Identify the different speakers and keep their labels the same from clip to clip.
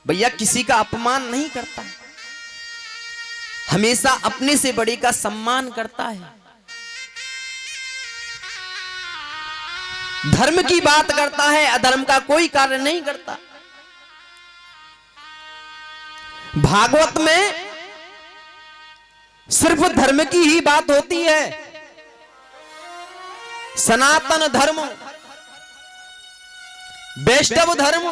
Speaker 1: भैया किसी का अपमान नहीं करता, हमेशा अपने से बड़े का सम्मान करता है, धर्म की बात करता है, अधर्म का कोई कार्य नहीं करता। भागवत में सिर्फ धर्म की ही बात होती है। सनातन धर्म, वैष्णव धर्म,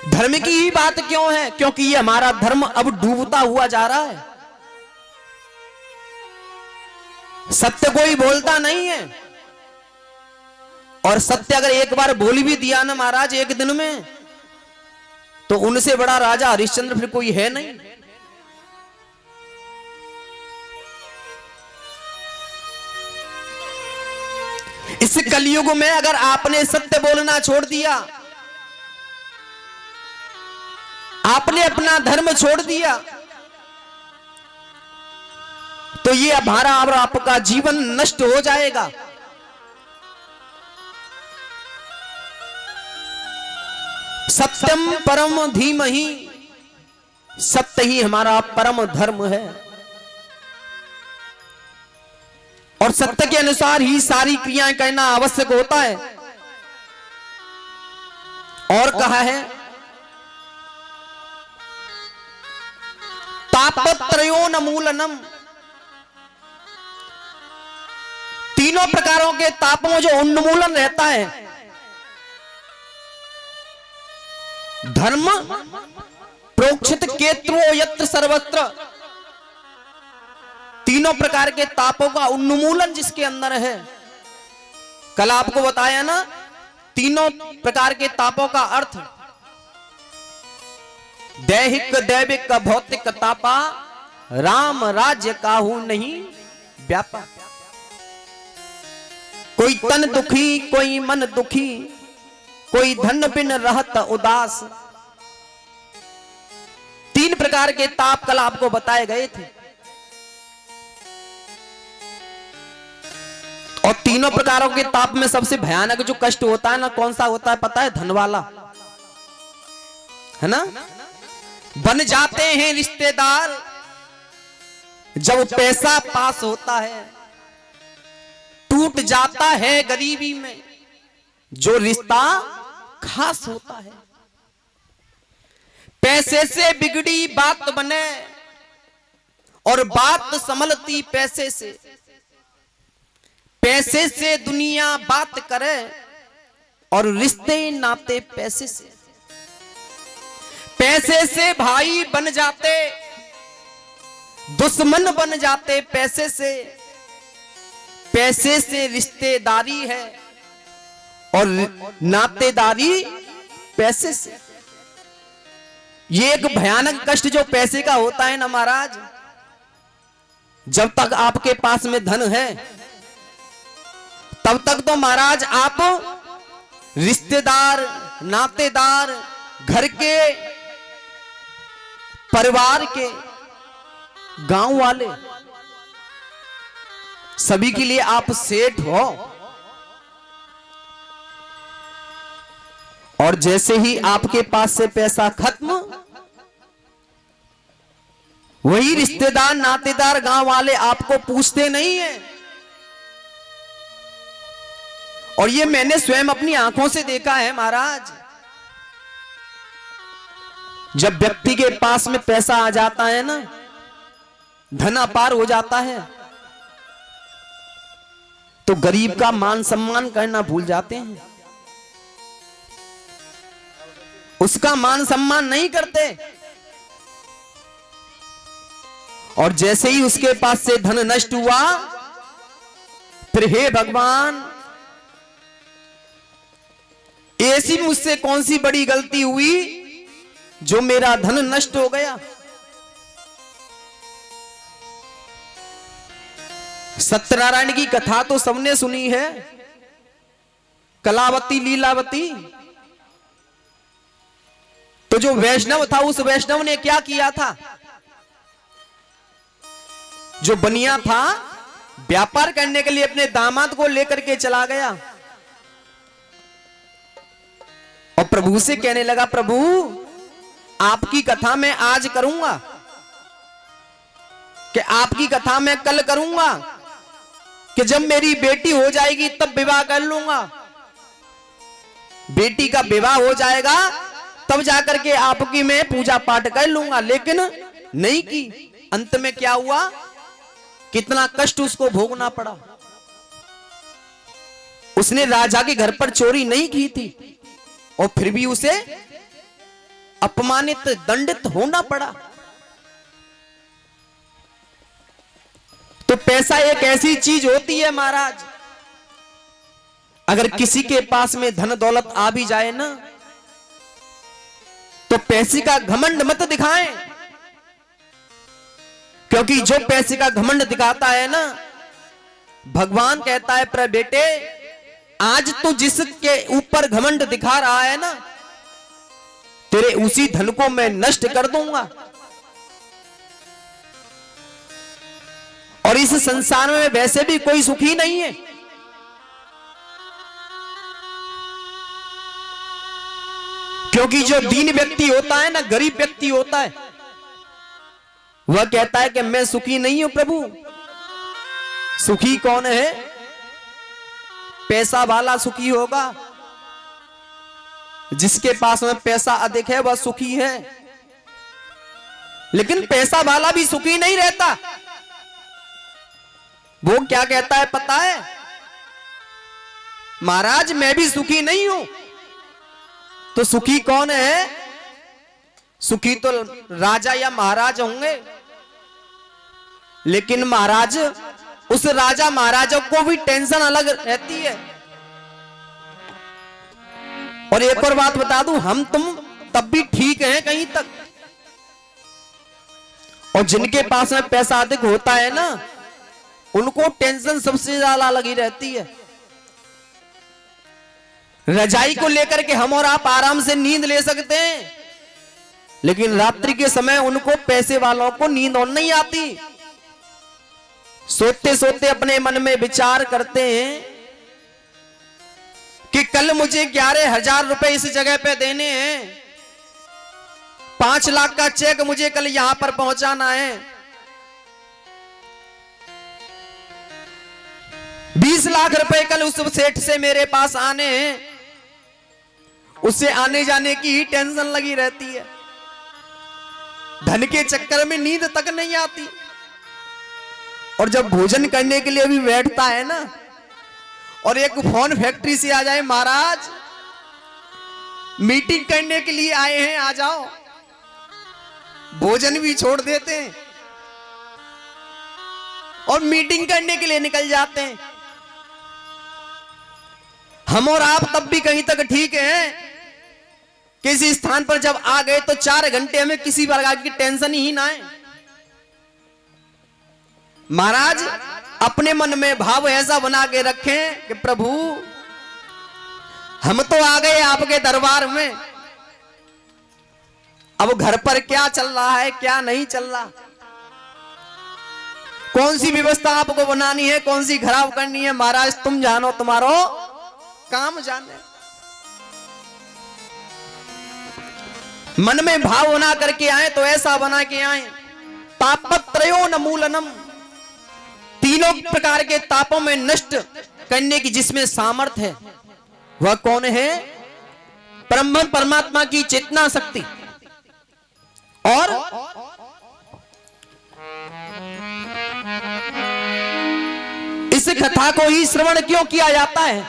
Speaker 1: धर्म की ही बात क्यों है? क्योंकि ये हमारा धर्म अब डूबता हुआ जा रहा है। सत्य कोई बोलता नहीं है, और सत्य अगर एक बार बोल भी दिया ना महाराज एक दिन में, तो उनसे बड़ा राजा हरिश्चंद्र फिर कोई है नहीं। इस कलयुग में अगर आपने सत्य बोलना छोड़ दिया, आपने अपना धर्म छोड़ दिया, तो ये हमारा और आपका जीवन नष्ट हो जाएगा। सत्यम परम धीमहि, सत्य ही हमारा परम धर्म है, और सत्य के अनुसार ही सारी क्रियाएं करना आवश्यक होता है। और कहा है तापत्रयोन्मूलनम, तीनों प्रकारों के तापों जो उन्मूलन रहता है, धर्म प्रोक्षित केत्रो यत्र सर्वत्र, तीनों प्रकार के तापों का उन्मूलन जिसके अंदर है। कल आपको बताया ना तीनों प्रकार के तापों का अर्थ, दैहिक दैविक भौतिक तापा, राम राज्य काहू नहीं व्यापा। कोई तन दुखी, कोई मन दुखी, कोई धन बिन रहत उदास। तीन प्रकार के ताप कल आपको बताए गए थे, और तीनों प्रकारों के ताप में सबसे भयानक जो कष्ट होता है ना, कौन सा होता है पता है? धन वाला, है ना? बन जाते हैं रिश्तेदार जब पैसा पास होता है, टूट जाता है गरीबी में जो रिश्ता खास होता है। पैसे से बिगड़ी बात बने और बात संभलती पैसे से, पैसे से दुनिया बात करे और रिश्ते नाते पैसे से। पैसे से भाई बन जाते, दुश्मन बन जाते पैसे से। पैसे से रिश्तेदारी है और नातेदारी पैसे से। ये एक भयानक कष्ट जो पैसे का होता है ना महाराज, जब तक आपके पास में धन है तब तक तो महाराज आप रिश्तेदार, नातेदार, घर के, परिवार के, गांव वाले, सभी के लिए आप सेठ हो। और जैसे ही आपके पास से पैसा खत्म, वही रिश्तेदार, नातेदार, गांव वाले आपको पूछते नहीं है। और ये मैंने स्वयं अपनी आंखों से देखा है महाराज। जब व्यक्ति के पास में पैसा आ जाता है ना, धन अपार हो जाता है, तो गरीब का मान सम्मान करना भूल जाते हैं, उसका मान सम्मान नहीं करते। और जैसे ही उसके पास से धन नष्ट हुआ, फिर हे भगवान, ऐसी मुझसे कौन सी बड़ी गलती हुई जो मेरा धन नष्ट हो गया। सत्यनारायण की कथा तो सबने सुनी है, कलावती लीलावती। तो जो वैष्णव था, उस वैष्णव ने क्या किया था? जो बनिया था, व्यापार करने के लिए अपने दामाद को लेकर के चला गया। प्रभु से कहने लगा, प्रभु आपकी कथा मैं आज करूंगा कि आपकी कथा मैं कल करूंगा कि जब मेरी बेटी हो जाएगी तब विवाह कर लूंगा। बेटी का विवाह हो जाएगा तब जाकर के आपकी मैं पूजा पाठ कर लूंगा, लेकिन नहीं की। अंत में क्या हुआ, कितना कष्ट उसको भोगना पड़ा। उसने राजा के घर पर चोरी नहीं की थी और फिर भी उसे अपमानित दंडित होना पड़ा। तो पैसा एक ऐसी चीज होती है महाराज, अगर किसी के पास में धन दौलत आ भी जाए ना, तो पैसे का घमंड मत दिखाएं, क्योंकि जो पैसे का घमंड दिखाता है ना, भगवान कहता है पर बेटे आज तू जिसके ऊपर घमंड दिखा रहा है ना, तेरे उसी धन को मैं नष्ट कर दूंगा। और इस संसार में वैसे भी कोई सुखी नहीं है। क्योंकि जो दीन व्यक्ति होता है ना, गरीब व्यक्ति होता है, वह कहता है कि मैं सुखी नहीं हूं प्रभु। सुखी कौन है? पैसा वाला सुखी होगा। जिसके पास में पैसा अधिक है वह सुखी है, लेकिन पैसा वाला भी सुखी नहीं रहता। वो क्या कहता है पता है? महाराज मैं भी सुखी नहीं हूं। तो सुखी कौन है? सुखी तो राजा या महाराज होंगे, लेकिन महाराज, उस राजा महाराजा को भी टेंशन अलग रहती है। और एक और बात बता दूं, हम तुम तब भी ठीक हैं कहीं तक, और जिनके पास में पैसा अधिक होता है ना, उनको टेंशन सबसे ज्यादा लगी रहती है। रजाई को लेकर के हम और आप आराम से नींद ले सकते हैं, लेकिन रात्रि के समय उनको, पैसे वालों को, नींद और नहीं आती। सोते सोते अपने मन में विचार करते हैं कि कल मुझे 11,000 रुपए इस जगह पे देने हैं, 5 लाख का चेक मुझे कल यहां पर पहुंचाना है, 20 लाख रुपए कल उस सेठ से मेरे पास आने हैं। उससे आने जाने की ही टेंशन लगी रहती है। धन के चक्कर में नींद तक नहीं आती। और जब भोजन करने के लिए भी बैठता है ना, और एक फोन फैक्ट्री से आ जाए, महाराज मीटिंग करने के लिए आए हैं, आ जाओ, भोजन भी छोड़ देते हैं और मीटिंग करने के लिए निकल जाते हैं। हम और आप तब भी कहीं तक ठीक हैं। किसी स्थान पर जब आ गए तो 4 घंटे में किसी प्रकार की टेंशन ही ना है। महाराज अपने मन में भाव ऐसा बना के रखें कि प्रभु हम तो आ गए आपके दरबार में, अब घर पर क्या चल रहा है क्या नहीं चल रहा, कौन सी व्यवस्था आपको बनानी है, कौन सी खराब करनी है, महाराज तुम जानो, तुम्हारो काम जाने। मन में भाव बना करके आए तो ऐसा बना के आए, तापत्रयो न मूलनम, तीनों प्रकार के तापों में नष्ट करने की जिसमें सामर्थ्य है, वह कौन है? ब्रह्म परमात्मा की चेतना शक्ति। और इस कथा को ही श्रवण क्यों किया जाता है?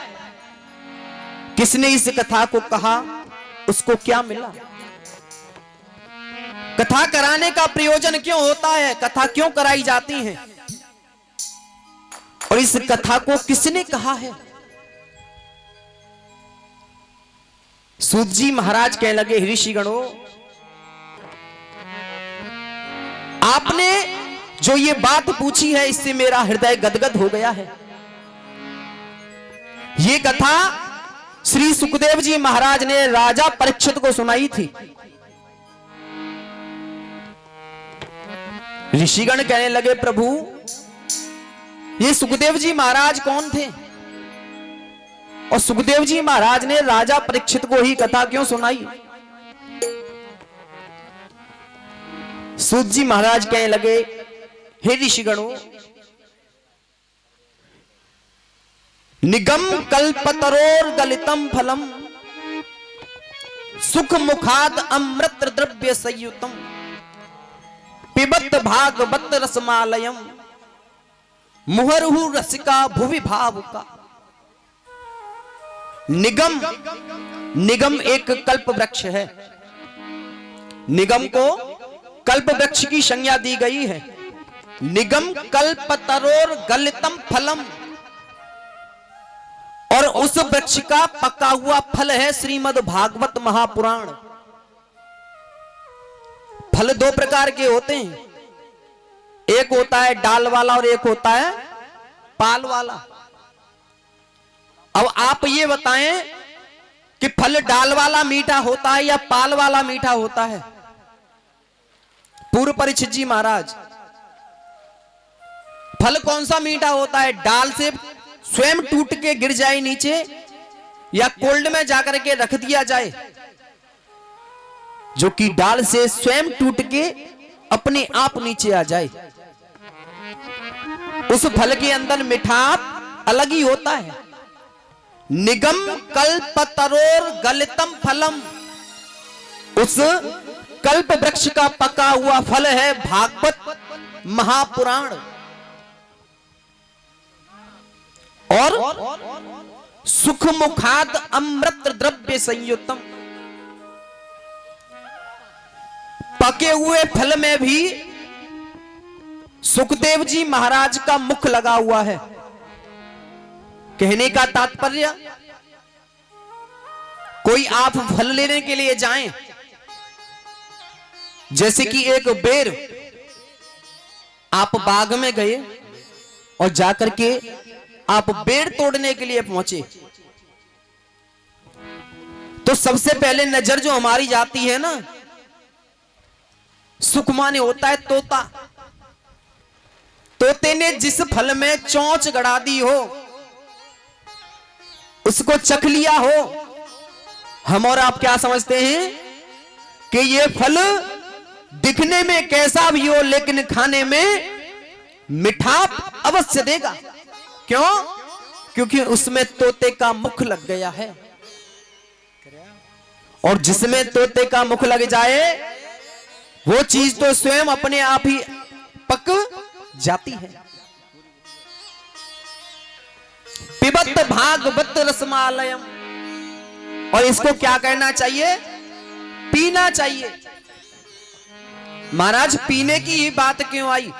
Speaker 1: किसने इस कथा को कहा, उसको क्या मिला? कथा कराने का प्रयोजन क्यों होता है? कथा क्यों कराई जाती है? और इस कथा को किसने कहा है? सूत जी महाराज कहने लगे, ऋषिगणों, आपने जो ये बात पूछी है इससे मेरा हृदय गदगद हो गया है। ये कथा श्री सुखदेव जी महाराज ने राजा परीक्षित को सुनाई थी। ऋषिगण कहने लगे, प्रभु ये सुखदेव जी महाराज कौन थे और सुखदेव जी महाराज ने राजा परीक्षित को ही कथा क्यों सुनाई? सूत जी महाराज कहने लगे, हे ऋषिगणों, निगम कल्पतरोर गलितम फलम सुख मुखाद अमृत द्रव्य संयुतम पिबत भागवत रसमालयम मुहरहु रसिका भुवि भावुका। निगम, निगम एक कल्प वृक्ष है। निगम को कल्प वृक्ष की संज्ञा दी गई है। निगम कल्पतरोर गलितम फलम, और उस वृक्ष का पका हुआ फल है श्रीमद् भागवत महापुराण। फल दो प्रकार के होते हैं, एक होता है डाल वाला और एक होता है पाल वाला। अब आप ये बताएं कि फल डाल वाला मीठा होता है या पाल वाला मीठा होता है? पूर्व परीक्षित जी महाराज, फल कौन सा मीठा होता है? डाल से स्वयं टूट के गिर जाए नीचे, या कोल्ड में जाकर के रख दिया जाए? जो कि डाल से स्वयं टूट के अपने आप नीचे आ जाए, उस फल के अंदर मिठास अलग ही होता है। निगम कल्पतरोर गलितम फलम, उस कल्प वृक्ष का पका हुआ फल है भागवत महापुराण। और सुख मुखाद अमृत द्रव्य संयुतम, पके हुए फल में भी सुखदेव जी महाराज का मुख लगा हुआ है। कहने का तात्पर्य, कोई आप फल लेने के लिए जाएं, जैसे कि एक बेर आप बाग में गए और जाकर के आप बेर तोड़ने के लिए पहुंचे, तो सबसे पहले नजर जो हमारी जाती है ना, सुखमा ने होता है तोता। तोते ने जिस फल में चोंच गड़ा दी हो, उसको चख लिया हो, हम और आप क्या समझते हैं कि ये फल दिखने में कैसा भी हो लेकिन खाने में मिठास अवश्य देगा। क्यों? क्योंकि उसमें तोते का मुख लग गया है, और जिसमें तोते का मुख लग जाए वो चीज तो स्वयं अपने आप ही पक जाती है। पिबत भागवत रसमालयम, और इसको क्या करना चाहिए? पीना चाहिए। महाराज पीने की ही बात क्यों आई?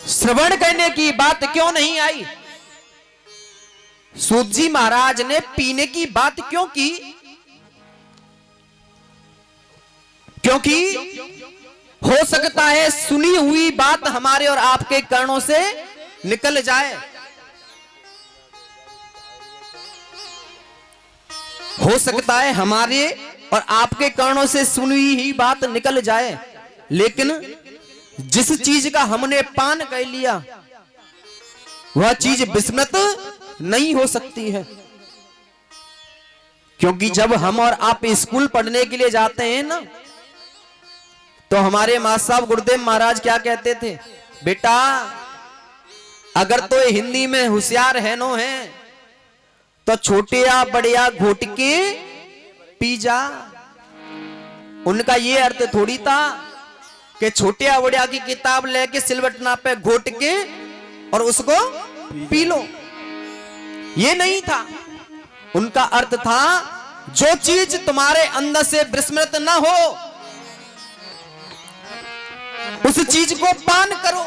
Speaker 1: श्रवण करने की बात क्यों नहीं आई? सूत जी महाराज ने पीने की बात क्यों की? क्योंकि हो सकता है सुनी हुई बात हमारे और आपके कर्णों से निकल जाए। हो सकता है हमारे और आपके कर्णों से सुनी ही बात निकल जाए, लेकिन जिस चीज का हमने पान कर लिया वह चीज विस्मृत नहीं हो सकती है। क्योंकि जब हम और आप स्कूल पढ़ने के लिए जाते हैं ना, तो हमारे मास्टर साहब गुरुदेव महाराज क्या कहते थे? बेटा अगर तो हिंदी में होशियार है नो है तो छोटे या बड़े या घोट के पी जा। उनका ये अर्थ थोड़ी था कि छोटे या बड़े की किताब लेके सिलवटना पे घोट के और उसको पी लो, ये नहीं था। उनका अर्थ था जो चीज तुम्हारे अंदर से विस्मृत ना हो उस चीज को पान करो।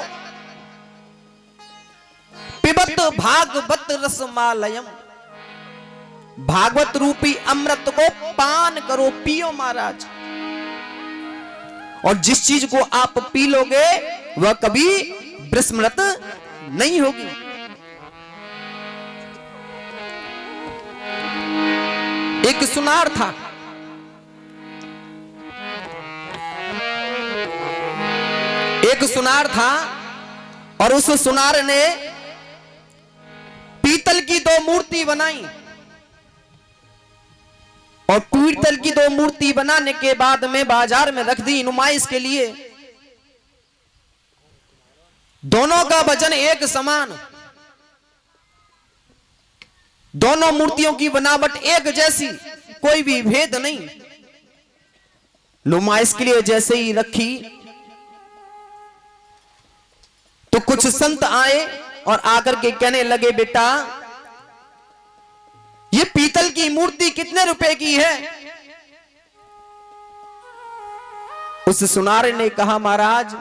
Speaker 1: पिबत भागवत रसमालयम, भागवत रूपी अमृत को पान करो, पियो महाराज। और जिस चीज को आप पी लोगे वह कभी विस्मृत नहीं होगी। एक सुनार था, और उस सुनार ने पीतल की 2 मूर्ति बनाई और पीतल की 2 मूर्ति बनाने के बाद में बाजार में रख दी नुमाइश के लिए। दोनों का वजन एक समान, दोनों मूर्तियों की बनावट एक जैसी, कोई भी भेद नहीं। नुमाइश के लिए जैसे ही रखी तो कुछ संत आए और आकर के कहने लगे, बेटा ये पीतल की मूर्ति कितने रुपए की है? उस सुनार ने कहा, महाराज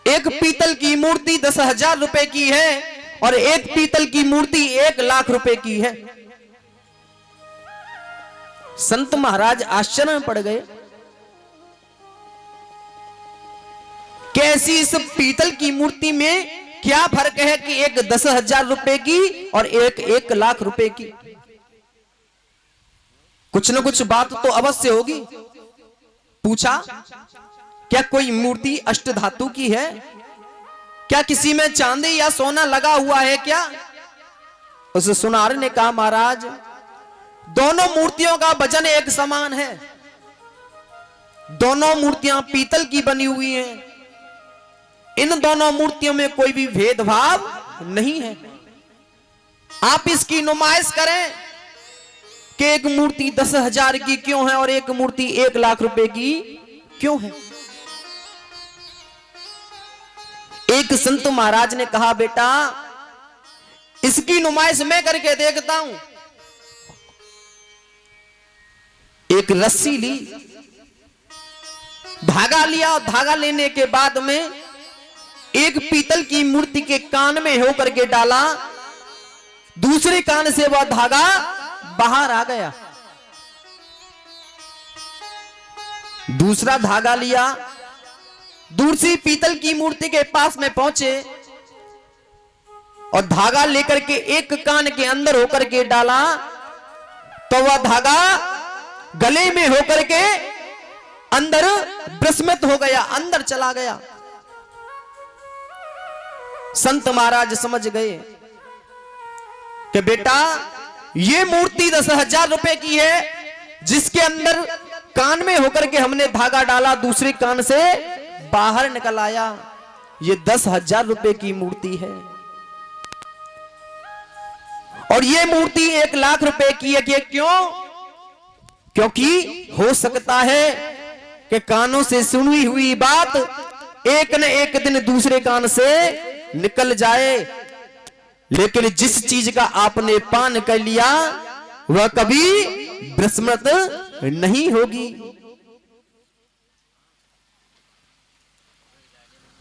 Speaker 1: एक पीतल की मूर्ति 10,000 रुपए की है और एक पीतल की मूर्ति 1,00,000 रुपए की है। संत महाराज आश्चर्य में पड़ गए, कैसी इस पीतल की मूर्ति में क्या फर्क है कि एक 10,000 रुपए की और एक 1,00,000 रुपए की? कुछ न कुछ बात तो अवश्य होगी। पूछा, क्या कोई मूर्ति अष्टधातु की है? क्या किसी में चांदी या सोना लगा हुआ है क्या? उस सुनार ने कहा, महाराज दोनों मूर्तियों का वजन एक समान है, दोनों मूर्तियां पीतल की बनी हुई हैं, इन दोनों मूर्तियों में कोई भी भेदभाव नहीं है। आप इसकी नुमाइश करें कि एक मूर्ति 10,000 की क्यों है और एक मूर्ति 1,00,000 रुपए की क्यों है? एक संत महाराज ने कहा, बेटा इसकी नुमाइश मैं करके देखता हूं। एक रस्सी ली, धागा लिया और धागा लेने के बाद में एक पीतल की मूर्ति के कान में होकर के डाला, दूसरे कान से वह धागा बाहर आ गया। दूसरा धागा लिया, दूसरी पीतल की मूर्ति के पास में पहुंचे और धागा लेकर के एक कान के अंदर होकर के डाला तो वह धागा गले में होकर के अंदर विस्मृत हो गया, अंदर चला गया। संत महाराज समझ गए कि बेटा ये मूर्ति 10,000 रुपए की है, जिसके अंदर कान में होकर के हमने धागा डाला, दूसरे कान से बाहर निकल आया, ये 10,000 रुपए की मूर्ति है। और ये मूर्ति 1,00,000 रुपए की है। कि क्यों? क्योंकि हो सकता है कि कानों से सुनी हुई बात एक न एक दिन दूसरे कान से निकल जाए, लेकिन जिस चीज का आपने पान कर लिया वह कभी विस्मृत नहीं होगी।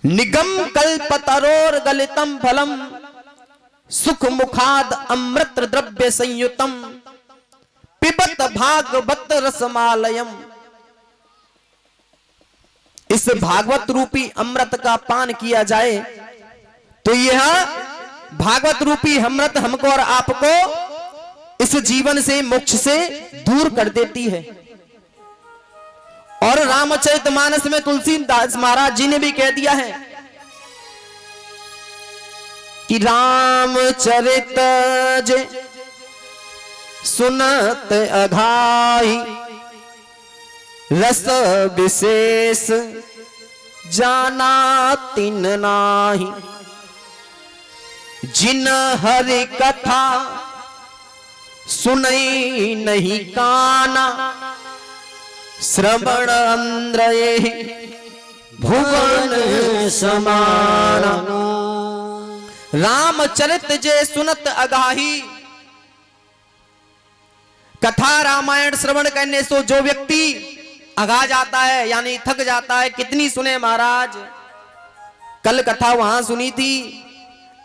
Speaker 1: निगम कल्पतरोर गलितम फलम सुख मुखाद अमृत द्रव्य संयुतम पिबत भागवत रसमालयम। इस भागवत रूपी अमृत का पान किया जाए तो यह भागवत रूपी अमृत हमको और आपको इस जीवन से, मोक्ष से दूर कर देती है। और रामचरितमानस में तुलसीदास महाराज जी ने भी कह दिया है कि रामचरित जे सुनत अघाई रस विशेष जाना तिन नाही। जिन हरि कथा सुनई नहीं काना श्रवण अंद्रये भुवन समाना। रामचरित जे सुनत अगाही, कथा रामायण श्रवण करने से जो व्यक्ति अगा जाता है यानी थक जाता है। कितनी सुने महाराज, कल कथा वहां सुनी थी,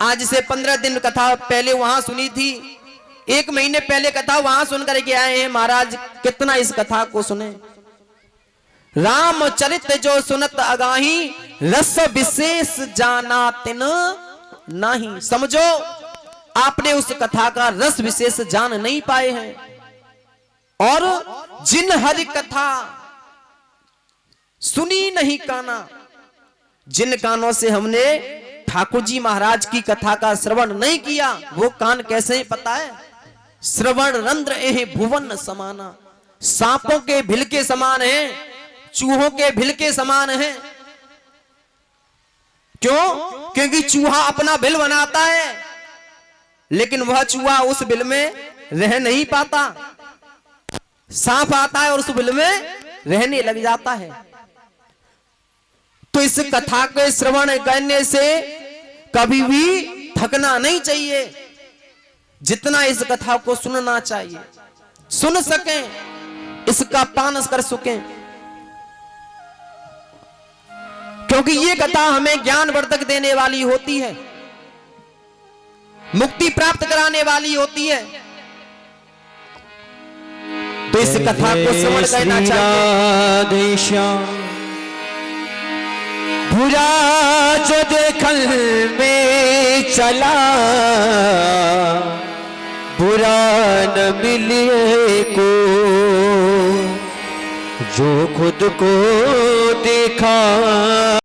Speaker 1: आज से 15 दिन कथा पहले वहां सुनी थी, 1 महीने पहले कथा वहां सुन करके आए हैं महाराज। कितना इस कथा को सुने। रामचरित जो सुनत अगाही रस विशेष जाना तिन नहीं। समझो आपने उस कथा का रस विशेष जान नहीं पाए हैं। और जिन हरि कथा सुनी नहीं काना, जिन कानों से हमने ठाकुर जी महाराज की कथा का श्रवण नहीं किया, वो कान कैसे पता है? श्रवण रंध्र एह भुवन समाना, सांपों के भिल के समान है, चूहों के भिल के समान है। क्यों? क्योंकि चूहा अपना भिल बनाता है, लेकिन वह चूहा उस बिल में रह नहीं पाता। सांप आता है और उस बिल में रहने लग जाता है। तो इस कथा के श्रवण करने से कभी भी थकना नहीं चाहिए, जितना इस कथा को सुनना चाहिए, सुन सकें, इसका पान कर सकें। क्योंकि ये कथा हमें ज्ञान वर्धक देने वाली होती है, मुक्ति प्राप्त कराने वाली होती है। तो इस कथा को श्रवण करना चाहिए।
Speaker 2: बुरा जो देखल में चला, बुरा न मिले को, जो खुद को देखा